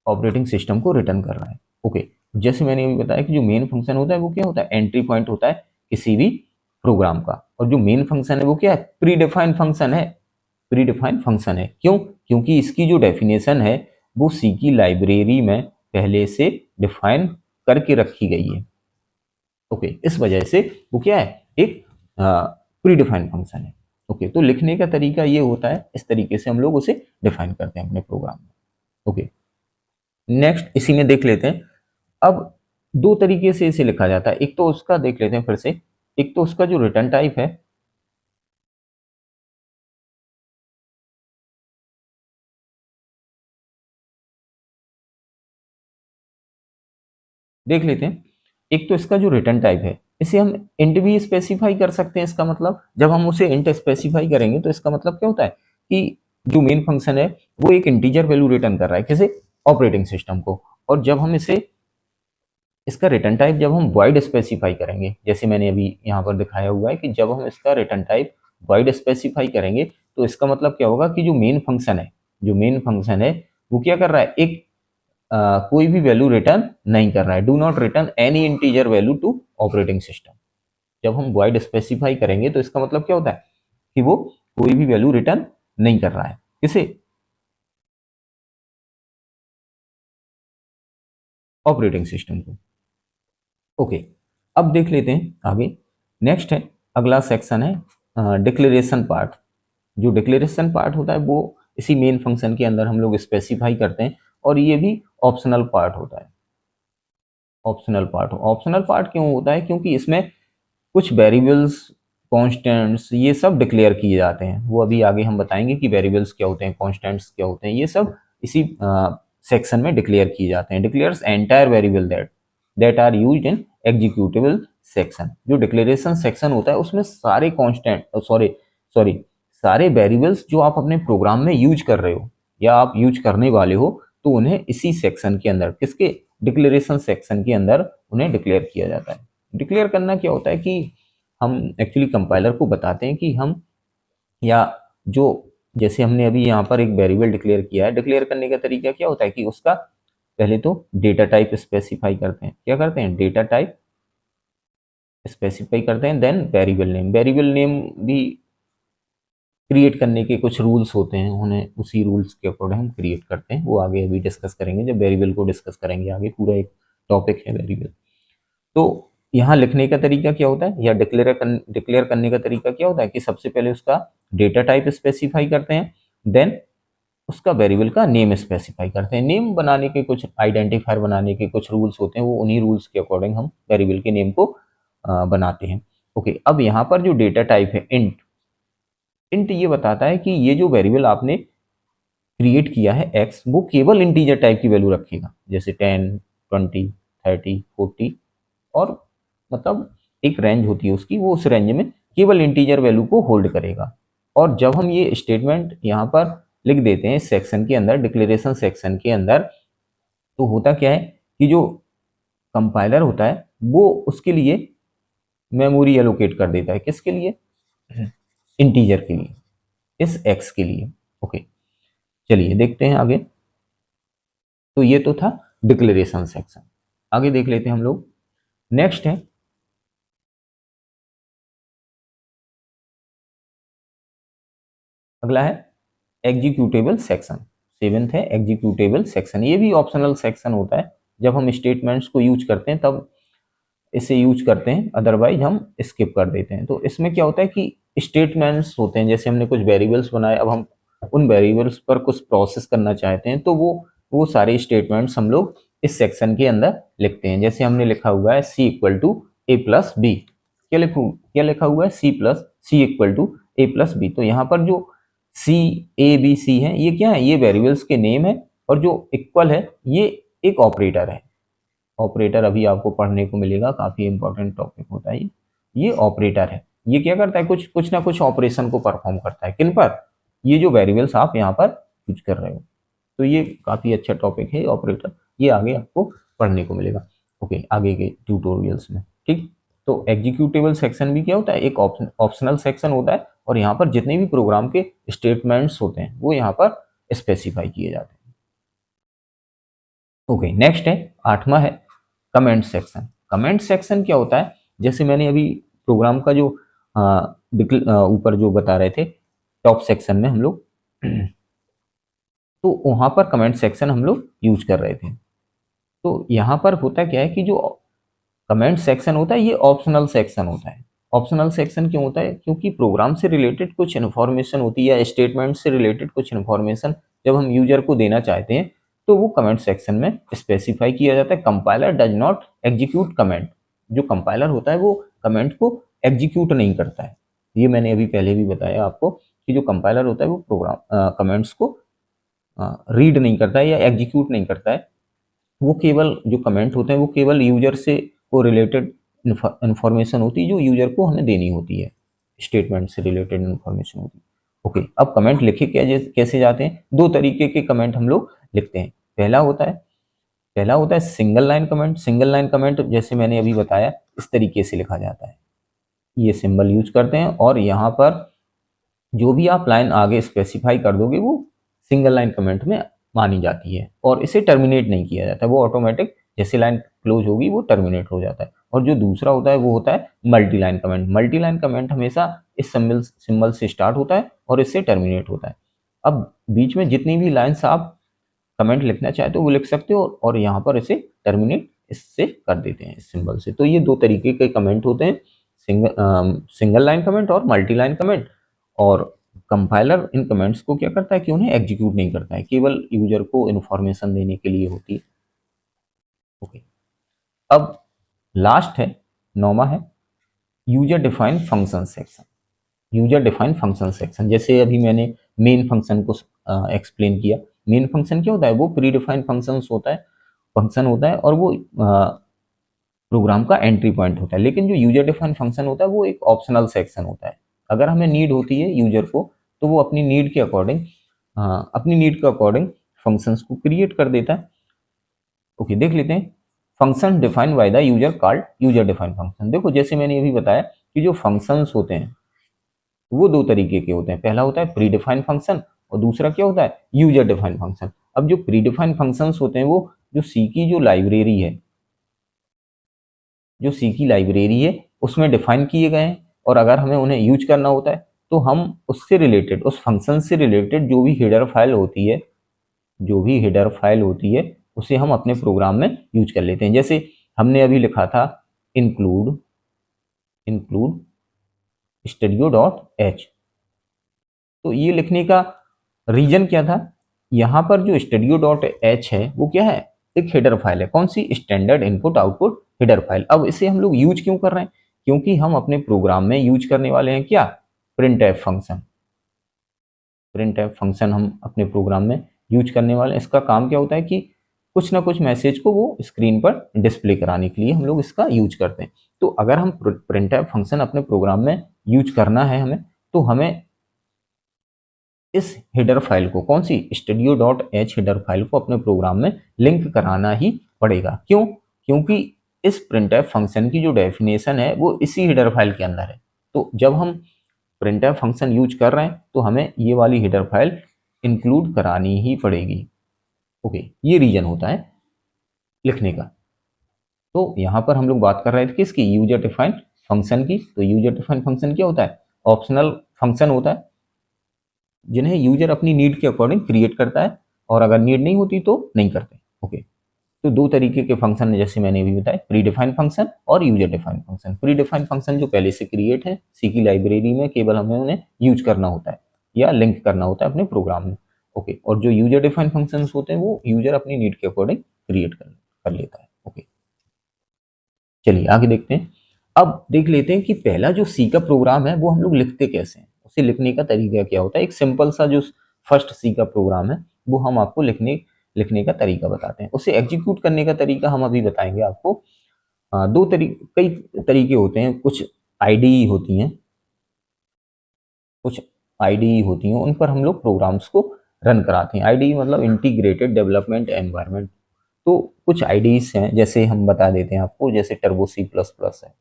ऑपरेटिंग सिस्टम को रिटर्न कर रहा है। ओके, जैसे मैंने अभी बताया कि जो मेन फंक्शन होता है वो क्या होता है? एंट्री पॉइंट होता है किसी भी प्रोग्राम का। और जो मेन फंक्शन है वो क्या है? प्री डिफाइंड फंक्शन है। प्री डिफाइंड फंक्शन है। क्यों? क्योंकि इसकी जो डेफिनेशन है वो सी की लाइब्रेरी में पहले से डिफाइन करके रखी गई है। ओके, इस वजह से वो क्या है? एक प्री डिफाइंड फंक्शन है। ओके, तो लिखने का तरीका ये होता है, इस तरीके से हम लोग उसे डिफाइन करते हैं अपने प्रोग्राम में। ओके, नेक्स्ट इसी में देख लेते हैं। अब दो तरीके से इसे लिखा जाता है। एक तो उसका देख लेते हैं फिर से, एक तो उसका जो रिटर्न टाइप है, देख लेते हैं। एक तो इसका जो रिटर्न टाइप है, इसे हम इंट भी स्पेसिफाई कर सकते हैं। इसका मतलब जब हम उसे इंट स्पेसिफाई करेंगे तो इसका मतलब क्या होता है कि जो मेन फंक्शन है वो एक इंटीजर वैल्यू रिटर्न कर रहा है। किसे? ऑपरेटिंग सिस्टम को। और जब हम इसे, इसका रिटर्न टाइप जब हम वॉइड स्पेसिफाई करेंगे, जैसे मैंने अभी यहाँ पर दिखाया हुआ है कि जब हम इसका रिटर्न टाइप वॉइड स्पेसिफाई करेंगे तो इसका मतलब क्या होगा कि जो मेन फंक्शन है, जो मेन फंक्शन है वो क्या कर रहा है? एक कोई भी वैल्यू रिटर्न नहीं कर रहा है। Do not return any integer value to operating system. जब हम वॉइड स्पेसिफाई करेंगे तो इसका मतलब क्या होता है कि वो कोई भी वैल्यू रिटर्न नहीं कर रहा है। किसे? ऑपरेटिंग सिस्टम को। ओके, अब देख लेते हैं आगे। नेक्स्ट है, अगला सेक्शन है डिक्लेरेशन पार्ट। जो डिक्लेरेशन पार्ट होता है वो इसी मेन फंक्शन के अंदर हम लोग स्पेसिफाई करते हैं, और ये भी ऑप्शनल पार्ट होता है। ऑप्शनल पार्ट, ऑप्शनल पार्ट क्यों होता है? क्योंकि इसमें कुछ वेरिएबल्स, कांस्टेंट्स, ये सब डिक्लेयर किए जाते हैं। वो अभी आगे हम बताएंगे कि वेरिएबल्स क्या होते हैं, कांस्टेंट्स क्या होते हैं। ये सब इसी सेक्शन में डिक्लेयर किए जाते हैं। Declares entire variable that are used in executable section. जो डिक्लेरेशन सेक्शन होता है उसमें सारे कांस्टेंट, सॉरी सारे वेरिएबल्स जो आप अपने प्रोग्राम में यूज कर रहे हो या आप यूज करने वाले हो, तो उन्हें इसी सेक्शन के अंदर, किसके? डिक्लेरेशन सेक्शन के अंदर उन्हें डिक्लेयर किया जाता है। डिक्लेयर करना क्या होता है कि हम एक्चुअली कंपाइलर को बताते हैं कि हम, या जो जैसे हमने अभी यहाँ पर एक वेरिएबल डिक्लेयर किया है, डिक्लेयर करने का तरीका क्या होता है कि उसका पहले तो डेटा टाइप स्पेसिफाई करते हैं। क्या करते हैं? डेटा टाइप स्पेसिफाई करते हैं। देन वेरिएबल नेम भी क्रिएट करने के कुछ रूल्स होते हैं, उन्हें उसी रूल्स के अकॉर्डिंग हम क्रिएट करते हैं। वो आगे अभी डिस्कस करेंगे जब वेरिएबल को डिस्कस करेंगे आगे, पूरा एक टॉपिक है वेरिएबल। तो यहाँ लिखने का तरीका क्या होता है या डिक्लेयर करने का तरीका क्या होता है कि सबसे पहले उसका डेटा टाइप स्पेसिफाई करते हैं, देन उसका वेरिएबल का नेम स्पेसिफाई करते हैं। नेम बनाने के कुछ आइडेंटिफायर बनाने के कुछ रूल्स होते हैं, वो उन्हीं रूल्स के अकॉर्डिंग हम वेरिएबल के नेम को बनाते हैं। ओके, अब यहाँ पर जो डेटा टाइप है इंट, इंट ये बताता है कि ये जो वेरिएबल आपने क्रिएट किया है एक्स, वो केवल इंटीजर टाइप की वैल्यू रखेगा, जैसे 10, 20, 30, 40, और मतलब एक रेंज होती है उसकी, वो उस रेंज में केवल इंटीजर वैल्यू को होल्ड करेगा। और जब हम ये स्टेटमेंट यहाँ पर लिख देते हैं सेक्शन के अंदर, डिक्लेरेशन सेक्शन के अंदर, तो होता क्या है कि जो कंपाइलर होता है वो उसके लिए मेमोरी एलोकेट कर देता है। किसके लिए? इंटीजर के लिए, इस एक्स के लिए। ओके, चलिए देखते हैं आगे। तो ये तो था डिक्लेरेशन सेक्शन। आगे देख लेते हैं हम लोग। नेक्स्ट है, अगला है एग्जीक्यूटेबल सेक्शन। सेवेंथ है एग्जीक्यूटेबल सेक्शन। ये भी ऑप्शनल सेक्शन होता है, जब हम स्टेटमेंट्स को यूज करते हैं तब इसे यूज करते हैं, अदरवाइज हम स्किप कर देते हैं। तो इसमें क्या होता है कि स्टेटमेंट्स होते हैं, जैसे हमने कुछ वेरिएबल्स बनाए, अब हम उन वेरिएबल्स पर कुछ प्रोसेस करना चाहते हैं, तो वो सारे स्टेटमेंट्स हम लोग इस सेक्शन के अंदर लिखते हैं। जैसे हमने लिखा हुआ है C equal to A plus B. क्या लिखा हुआ है? C equal to A plus B. तो यहाँ पर जो सी, ए, बी, सी है, ये क्या है? ये वेरिएबल्स के नेम है, और जो इक्वल है ये एक ऑपरेटर है। ऑपरेटर अभी आपको पढ़ने को मिलेगा, काफी इंपॉर्टेंट टॉपिक होता है ये ऑपरेटर है। ये क्या करता है? कुछ कुछ ना कुछ ऑपरेशन को परफॉर्म करता है। किन पर? ये जो वेरिएबल्स आप यहाँ पर यूज कर रहे हो। तो ये काफी अच्छा टॉपिक है ऑपरेटर, ये आगे आपको पढ़ने को मिलेगा ओके आगे के ट्यूटोरियल्स में। ठीक, तो एग्जीक्यूटेबल सेक्शन भी क्या होता है? एक ऑप्शनल सेक्शन होता है, और यहाँ पर जितने भी प्रोग्राम के स्टेटमेंट्स होते हैं वो यहाँ पर स्पेसिफाई किए जाते हैं। ओके, नेक्स्ट है आठवां है कमेंट सेक्शन। कमेंट सेक्शन क्या होता है? जैसे मैंने अभी प्रोग्राम का जो ऊपर जो बता रहे थे टॉप सेक्शन में हम लोग तो वहां पर कमेंट सेक्शन हम लोग यूज कर रहे थे। तो यहाँ पर होता क्या है कि जो कमेंट सेक्शन होता है ये ऑप्शनल सेक्शन होता है। ऑप्शनल सेक्शन क्यों होता है? क्योंकि प्रोग्राम से रिलेटेड कुछ इन्फॉर्मेशन होती है या स्टेटमेंट से रिलेटेड कुछ इन्फॉर्मेशन जब हम यूजर को देना चाहते हैं तो वो कमेंट सेक्शन में स्पेसिफाई किया जाता है। Compiler does not execute comment. जो कंपाइलर होता है वो कमेंट को एग्जीक्यूट नहीं करता है। ये मैंने अभी पहले भी बताया आपको कि जो कंपाइलर होता है वो प्रोग्राम कमेंट्स को रीड नहीं करता है या एग्जीक्यूट नहीं करता है। वो केवल जो कमेंट होते हैं वो केवल यूजर से को रिलेटेड इंफॉर्मेशन होती है जो यूजर को हमें देनी होती है, स्टेटमेंट से रिलेटेड इंफॉर्मेशन होती है। ओके, अब कमेंट लिखे कैसे जाते हैं? दो तरीके के कमेंट हम लोग लिखते हैं। पहला होता है single line comment. Single line comment जैसे मैंने अभी बताया इस तरीके से लिखा जाता है, ये सिंबल यूज करते हैं, और यहाँ पर जो भी आप लाइन आगे स्पेसिफाई कर दोगे वो सिंगल लाइन कमेंट में मानी जाती है, और इसे टर्मिनेट नहीं किया जाता। वो ऑटोमेटिक जैसे लाइन क्लोज होगी वो टर्मिनेट हो जाता है। और जो दूसरा होता है वो होता है multi line comment. Multi line comment हमेशा इस सिंबल से स्टार्ट होता है और इससे टर्मिनेट होता है। अब बीच में जितनी भी लाइन्स आप कमेंट लिखना चाहते हो वो लिख सकते हो, और यहाँ पर इसे टर्मिनेट इससे कर देते हैं इस सिंबल से। तो ये दो तरीके के कमेंट होते हैं, सिंगल लाइन कमेंट और मल्टी लाइन कमेंट। और कंपाइलर इन कमेंट्स को क्या करता है कि उन्हें एग्जीक्यूट नहीं करता है, केवल यूजर को इन्फॉर्मेशन देने के लिए होती है। ओके, अब लास्ट है, नौवां है user defined function section. User defined function section, जैसे अभी मैंने मेन फंक्शन को एक्सप्लेन किया। मेन फंक्शन क्या होता है? वो प्री डिफाइंड फंक्शन होता है और वो प्रोग्राम का एंट्री पॉइंट होता है। लेकिन जो यूजर डिफाइंड फंक्शन होता है वो एक ऑप्शनल सेक्शन होता है। अगर हमें नीड होती है यूजर को तो वो अपनी नीड के अकॉर्डिंग फंक्शंस को क्रिएट कर देता है। ओके, देख लेते हैं function defined by the user called user defined function. देखो जैसे मैंने अभी बताया कि जो फंक्शंस होते हैं वो दो तरीके के होते हैं, पहला होता है प्री डिफाइंड फंक्शन और दूसरा क्या होता है, यूजर डिफाइंड फंक्शन। अब जो प्री डिफाइंड फंक्शंस होते हैं वो जो सी की जो लाइब्रेरी है, जो सी की लाइब्रेरी है उसमें डिफाइन किए गए हैं, और अगर हमें उन्हें यूज करना होता है तो हम उससे रिलेटेड, उस फंक्शन से रिलेटेड जो भी हेडर फाइल होती है, जो भी हेडर फाइल होती है उसे हम अपने प्रोग्राम में यूज कर लेते हैं। जैसे हमने अभी लिखा था include include studio dot H, तो ये लिखने का रीजन क्या था, यहाँ पर जो स्टूडियो डॉट एच है वो क्या है, एक हेडर फाइल है। कौन सी, standard input output header file. अब इसे हम लोग यूज क्यों कर रहे हैं, क्योंकि हम अपने प्रोग्राम में यूज करने वाले हैं क्या, print F function. Print F function हम अपने प्रोग्राम में यूज करने वाले हैं। इसका काम क्या होता है कि कुछ ना कुछ मैसेज को वो स्क्रीन पर डिस्प्ले कराने के लिए हम लोग इसका यूज करते हैं। तो अगर हम प्रिंट एफ फंक्शन अपने प्रोग्राम में यूज करना है हमें, तो हमें इस हेडर फाइल को, कौन सी, studio dot H header file को अपने प्रोग्राम में लिंक कराना ही पड़ेगा। क्यों, क्योंकि इस printf फंक्शन की जो डेफिनेशन है वो इसी हेडर फाइल के अंदर है। तो जब हम printf फंक्शन यूज कर रहे हैं तो हमें ये वाली हेडर फाइल इंक्लूड करानी ही पड़ेगी। ओके, ये रीजन होता है लिखने का। तो यहाँ पर हम लोग बात कर रहे थे किसकी, यूजर डिफाइंड फंक्शन की। तो यूजर डिफाइंड फंक्शन क्या होता है, ऑप्शनल फंक्शन होता है जिन्हें यूजर अपनी नीड के अकॉर्डिंग क्रिएट करता है, और अगर नीड नहीं होती तो नहीं करते। ओके, तो दो तरीके के फंक्शन है जैसे मैंने अभी बताया, प्री डिफाइंड फंक्शन और user defined function. Pre defined function जो पहले से क्रिएट है सी की लाइब्रेरी में, केवल हमें उन्हें यूज करना होता है या लिंक करना होता है अपने प्रोग्राम में। ओके, और जो यूजर डिफाइंड फंक्शन होते हैं वो यूजर अपनी नीड के अकॉर्डिंग क्रिएट कर लेता है। ओके, चलिए आगे देखते हैं। अब देख लेते हैं कि पहला जो सी का प्रोग्राम है वो हम लोग लिखते कैसे हैं, उसे लिखने का तरीका क्या होता है। एक सिंपल सा जो फर्स्ट सी का प्रोग्राम है वो हम आपको लिखने का तरीका बताते हैं। उसे एग्जीक्यूट करने का तरीका हम अभी बताएंगे आपको। कई तरीके होते हैं, कुछ आईडी होती हैं, कुछ आईडी होती हैं, उन पर हम लोग प्रोग्राम्स को रन कराते हैं। आईडी मतलब इंटीग्रेटेड डेवलपमेंट एनवायरनमेंट। तो कुछ आईडीज हैं, जैसे हम बता देते हैं आपको, जैसे टर्बो सी प्लस प्लस है,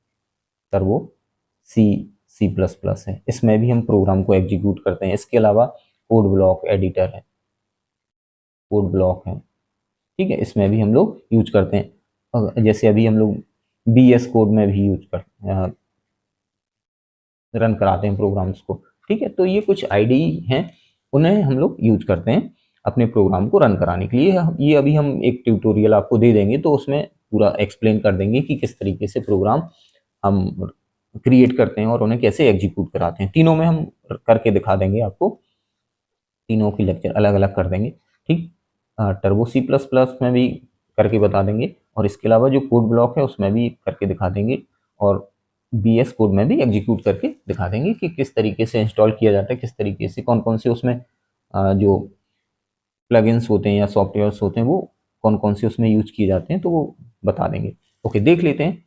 टर्बो सी सी प्लस प्लस है, इसमें भी हम प्रोग्राम को एग्जीक्यूट करते हैं। इसके अलावा कोड ब्लॉक एडिटर है, कोड ब्लॉक है, ठीक है, इसमें भी हम लोग यूज करते हैं। जैसे अभी हम लोग बी एस कोड में भी यूज कर रन कराते हैं प्रोग्राम्स को, ठीक है। तो ये कुछ आईडी हैं, उन्हें हम लोग यूज करते हैं अपने प्रोग्राम को रन कराने के लिए। ये अभी हम एक ट्यूटोरियल आपको दे देंगे तो उसमें पूरा एक्सप्लेन कर देंगे कि किस तरीके से प्रोग्राम हम क्रिएट करते हैं और उन्हें कैसे एग्जीक्यूट कराते हैं। तीनों में हम करके दिखा देंगे आपको, तीनों की लेक्चर अलग अलग कर देंगे, ठीक। टर्बो सी प्लस प्लस में भी करके बता देंगे, और इसके अलावा जो कोड ब्लॉक है उसमें भी करके दिखा देंगे, और बी एस कोड में भी एग्जीक्यूट करके दिखा देंगे कि किस तरीके से इंस्टॉल किया जाता है, किस तरीके से, कौन कौन से उसमें जो प्लगइन्स होते हैं या सॉफ्टवेयर्स होते हैं वो कौन कौन से उसमें यूज किए जाते हैं, तो वो बता देंगे। ओके, देख लेते हैं।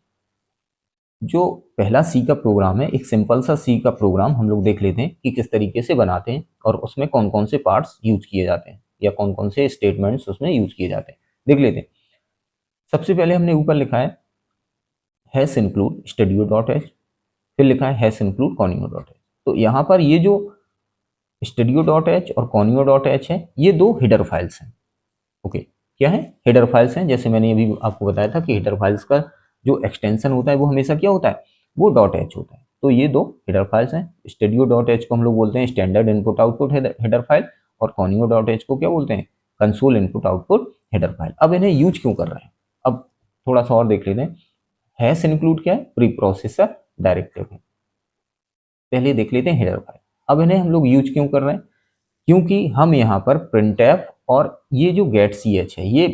जो पहला सी का प्रोग्राम है, एक सिंपल सा सी का प्रोग्राम हम लोग देख लेते हैं कि किस तरीके से बनाते हैं और उसमें कौन कौन से पार्ट्स यूज किए जाते हैं या कौन कौन से स्टेटमेंट्स उसमें यूज किए जाते हैं, देख लेते हैं। सबसे पहले हमने ऊपर लिखा है hash include studio dot H, फिर लिखा है hash include conio dot H. तो यहाँ पर ये जो स्टूडियो डॉट एच और कॉनियो डॉट एच है, ये दो हेडर फाइल्स हैं। ओके, क्या है, हेडर फाइल्स हैं। जैसे मैंने अभी आपको बताया था कि हेडर फाइल्स का जो एक्सटेंशन होता है वो हमेशा क्या होता है, वो डॉट एच होता है। तो ये दो हेडर फाइल्स हैं। स्टूडियो डॉट एच को हम लोग बोलते हैं standard input output header file, और कॉनियो डॉट एच को क्या बोलते हैं, console input output header file. अब इन्हें यूज क्यों कर रहे हैं, अब थोड़ा सा और देख लेते हैं। हैश इंक्लूड क्या है, प्री प्रोसेसर डायरेक्टिव है। पहले देख लेते हैं हेडर फाइल। अब इन्हें हम लोग यूज क्यों कर रहे हैं, क्योंकि हम यहाँ पर printf और ये जो get ch है ये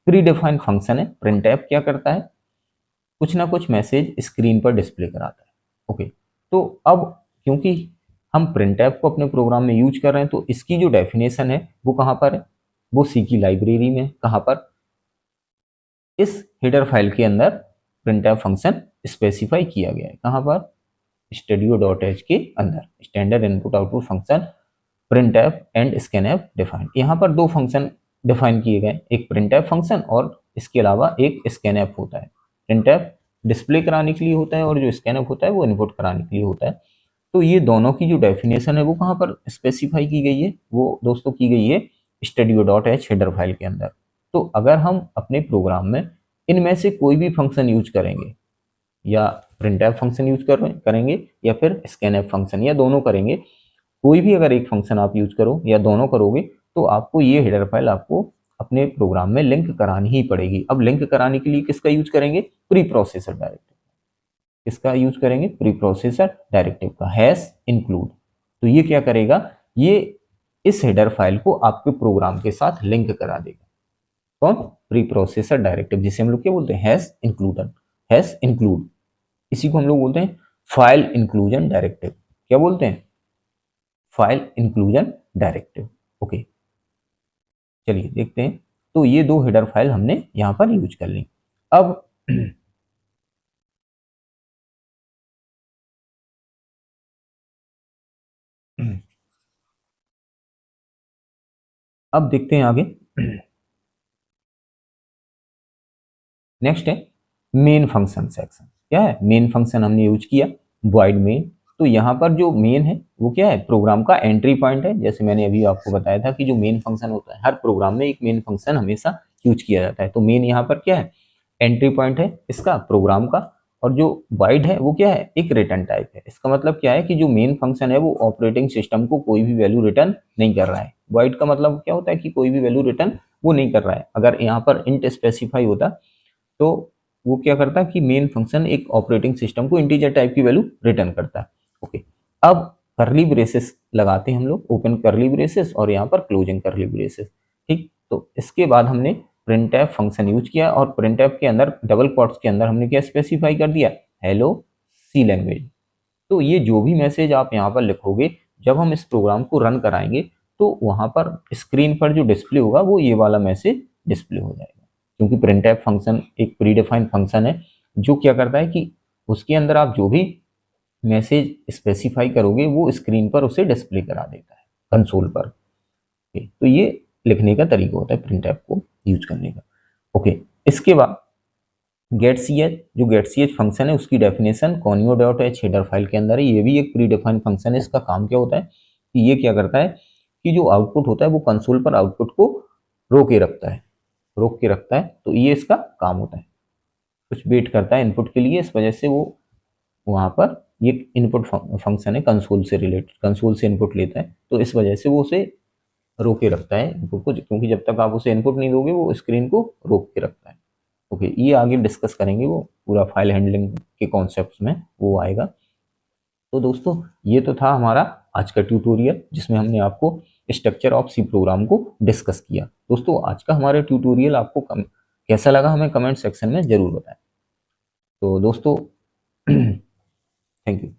प्री डिफाइंड फंक्शन है। printf क्या करता है, कुछ ना कुछ मैसेज स्क्रीन पर डिस्प्ले कराता है। ओके, तो अब क्योंकि हम printf को अपने प्रोग्राम में यूज कर रहे हैं तो इसकी जो डेफिनेशन है वो कहाँ पर है, वो सी की लाइब्रेरी में। कहाँ पर, इस हेडर फाइल के अंदर printf फंक्शन स्पेसिफाई किया गया है। कहाँ पर, स्टूडियो डॉट एच के अंदर standard input output function printf and scanf defined. यहाँ पर दो फंक्शन डिफाइन किए गए, एक printf फंक्शन और इसके अलावा एक scanf होता है। printf डिस्प्ले कराने के लिए होता है और जो scanf होता है वो इनपुट कराने के लिए होता है। तो ये दोनों की जो डेफिनेशन है वो कहाँ पर स्पेसिफाई की गई है, वो दोस्तों की गई है studio.h हेडर फाइल के अंदर। तो अगर हम अपने प्रोग्राम में इनमें से कोई भी फंक्शन यूज करेंगे, या printf फंक्शन यूज करेंगे या फिर scanf फंक्शन, या दोनों करेंगे, कोई भी अगर एक फंक्शन आप यूज करो या दोनों करोगे, तो आपको ये हेडर फाइल आपको अपने प्रोग्राम में लिंक करानी ही पड़ेगी। अब लिंक कराने के लिए किसका यूज करेंगे, प्री प्रोसेसर डायरेक्टिव। किसका यूज करेंगे, प्री प्रोसेसर डायरेक्टिव का, हैश इंक्लूड। तो ये क्या करेगा, ये इस हेडर फाइल को आपके प्रोग्राम के साथ लिंक करा देगा। कौन, प्री प्रोसेसर डायरेक्टिव, जिसे हम लोग क्या बोलते हैं, हैश इंक्लूडन, हैश इंक्लूड। इसी को हम लोग बोलते हैं फाइल इंक्लूजन डायरेक्टिव। क्या बोलते हैं, फाइल इंक्लूजन डायरेक्टिव। ओके, चलिए देखते हैं। तो ये दो हेडर फाइल हमने यहां पर यूज कर ली। अब अब देखते हैं आगे। नेक्स्ट है मेन फंक्शन सेक्शन। क्या है, मेन फंक्शन हमने यूज किया, वॉइड मेन। तो यहाँ पर जो मेन है वो क्या है, प्रोग्राम का एंट्री पॉइंट है। जैसे मैंने अभी आपको बताया था कि जो मेन फंक्शन होता है, हर प्रोग्राम में एक मेन फंक्शन हमेशा यूज किया जाता है। तो मेन यहाँ पर क्या है, एंट्री पॉइंट है इसका प्रोग्राम का। और जो वॉइड है वो क्या है, एक रिटर्न टाइप है। इसका मतलब क्या है कि जो मेन फंक्शन है वो ऑपरेटिंग सिस्टम को कोई भी वैल्यू रिटर्न नहीं कर रहा है। वॉइड का मतलब क्या होता है कि कोई भी वैल्यू रिटर्न वो नहीं कर रहा है। अगर यहाँ पर इंट स्पेसिफाई होता तो वो क्या करता है कि मेन फंक्शन एक ऑपरेटिंग सिस्टम को इंटीजर टाइप की वैल्यू रिटर्न करता है। ओके, अब करली ब्रेसेस लगाते हैं हम लोग, ओपन करली ब्रेसेस और यहाँ पर क्लोजिंग करली ब्रेसेस। ठीक, तो इसके बाद हमने printf फंक्शन यूज किया, और printf के अंदर डबल कोट्स के अंदर हमने क्या स्पेसिफाई कर दिया, हेलो सी लैंग्वेज। तो ये जो भी मैसेज आप यहाँ पर लिखोगे, जब हम इस प्रोग्राम को रन कराएंगे तो वहां पर स्क्रीन पर जो डिस्प्ले होगा वो ये वाला मैसेज डिस्प्ले हो जाएगा। क्योंकि printf फंक्शन एक प्रीडिफाइंड फंक्शन है, जो क्या करता है कि उसके अंदर आप जो भी मैसेज स्पेसिफाई करोगे वो स्क्रीन पर उसे डिस्प्ले करा देता है कंसोल पर। तो ये लिखने का तरीका होता है printf को यूज करने का। ओके, इसके बाद गेट सी एच, जो गेट सी एच फंक्शन है उसकी डेफिनेशन conio.h हेडर फाइल के अंदर है। ये भी एक प्री डिफाइंड फंक्शन है। इसका काम क्या होता है कि ये क्या करता है कि जो आउटपुट होता है वो कंसोल पर आउटपुट को रोके रखता है, रोक के रखता है। तो ये इसका काम होता है, कुछ वेट करता है इनपुट के लिए। इस वजह से वो वहाँ पर ये इनपुट फंक्शन है, कंसोल से रिलेटेड, कंसोल से इनपुट लेता है। तो इस वजह से वो उसे रोके रखता है इनपुट को, क्योंकि जब तक आप उसे इनपुट नहीं दोगे वो स्क्रीन को रोक के रखता है। ओके, ये आगे डिस्कस करेंगे, वो पूरा फाइल हैंडलिंग के कॉन्सेप्ट्स में वो आएगा। तो दोस्तों ये तो था हमारा आज का ट्यूटोरियल, जिसमें हमने आपको स्ट्रक्चर ऑफ सी प्रोग्राम को डिस्कस किया। दोस्तों आज का हमारा ट्यूटोरियल आपको कैसा लगा हमें कमेंट सेक्शन में जरूर बताएं। तो दोस्तों थैंक यू।